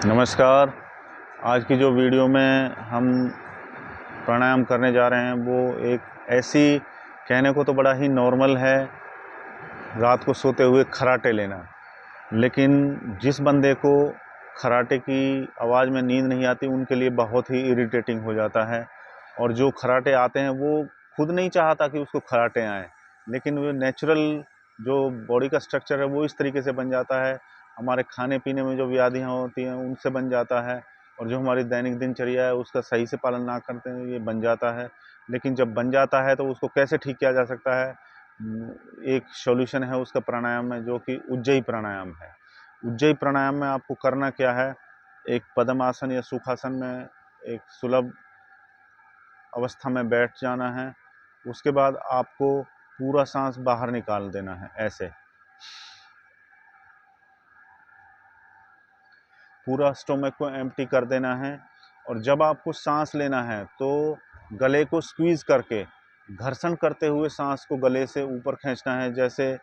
नमस्कार। आज की जो वीडियो में हम प्राणायाम करने जा रहे हैं वो एक ऐसी, कहने को तो बड़ा ही नॉर्मल है, रात को सोते हुए खर्राटे लेना। लेकिन जिस बंदे को खर्राटे की आवाज़ में नींद नहीं आती उनके लिए बहुत ही इरिटेटिंग हो जाता है। और जो खर्राटे आते हैं वो खुद नहीं चाहता कि उसको खर्राटे आएँ, लेकिन वो नेचुरल जो बॉडी का स्ट्रक्चर है वो इस तरीके से बन जाता है, हमारे खाने पीने में जो व्याधियाँ होती हैं उनसे बन जाता है, और जो हमारी दैनिक दिनचर्या है उसका सही से पालन ना करते हैं ये बन जाता है। लेकिन जब बन जाता है तो उसको कैसे ठीक किया जा सकता है? एक सॉल्यूशन है उसका प्राणायाम में, जो कि उज्जयी प्राणायाम है। उज्जयी प्राणायाम में आपको करना क्या है, एक पद्मासन या सुखासन में एक सुलभ अवस्था में बैठ जाना है। उसके बाद आपको पूरा सांस बाहर निकाल देना है, ऐसे पूरा स्टोमक को एम्प्टी कर देना है। और जब आपको सांस लेना है तो गले को स्क्वीज करके, घर्षण करते हुए सांस को गले से ऊपर खींचना है, जैसे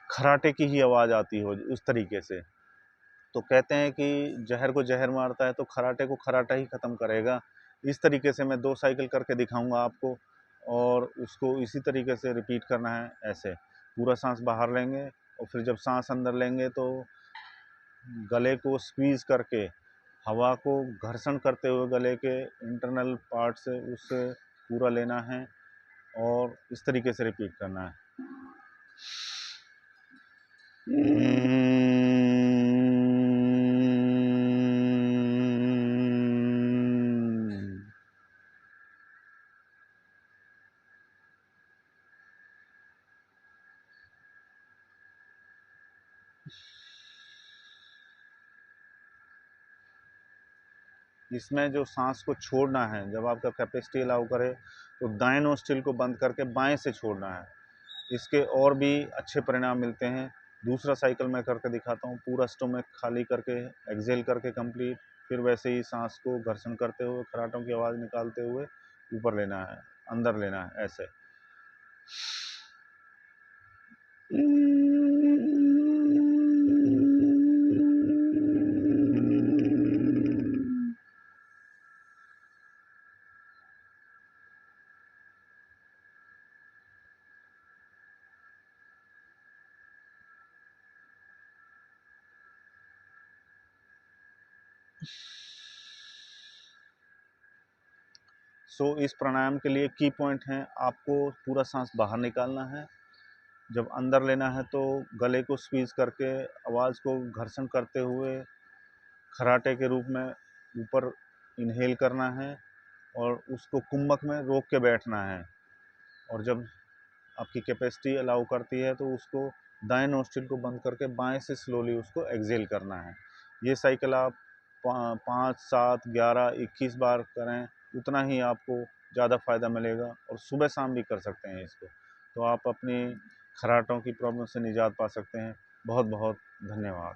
खर्राटे की ही आवाज़ आती हो उस तरीके से। तो कहते हैं कि जहर को जहर मारता है तो खर्राटे को खर्राटा ही ख़त्म करेगा। इस तरीके से मैं 2 साइकिल करके दिखाऊंगा आपको, और उसको इसी तरीके से रिपीट करना है। ऐसे पूरा सांस बाहर लेंगे और फिर जब सांस अंदर लेंगे तो गले को स्क्वीज़ करके, हवा को घर्षण करते हुए गले के इंटरनल पार्ट से उससे पूरा लेना है, और इस तरीके से रिपीट करना है। इसमें जो सांस को छोड़ना है, जब आपका कैपेसिटी अलाउ करे तो दाएं नोस्ट्रिल को बंद करके बाएं से छोड़ना है। इसके और भी अच्छे परिणाम मिलते हैं। दूसरा साइकिल मैं करके दिखाता हूँ, पूरा स्टोमक खाली करके एक्सेल करके कंप्लीट, फिर वैसे ही सांस को घर्षण करते हुए खर्राटों की आवाज़ निकालते हुए ऊपर लेना है, अंदर लेना है, ऐसे। इस प्राणायाम के लिए की पॉइंट हैं, आपको पूरा सांस बाहर निकालना है। जब अंदर लेना है तो गले को स्क्वीज़ करके आवाज़ को घर्षण करते हुए खर्राटे के रूप में ऊपर इनहेल करना है, और उसको कुंभक में रोक के बैठना है। और जब आपकी कैपेसिटी अलाउ करती है तो उसको दाएं नोस्ट्रिल को बंद करके बाएं से स्लोली उसको एक्सेल करना है। ये साइकिल आप 5, 7, 11, 21 बार करें, उतना ही आपको ज़्यादा फ़ायदा मिलेगा। और सुबह शाम भी कर सकते हैं इसको, तो आप अपनी खर्राटों की प्रॉब्लम से निजात पा सकते हैं। बहुत बहुत धन्यवाद।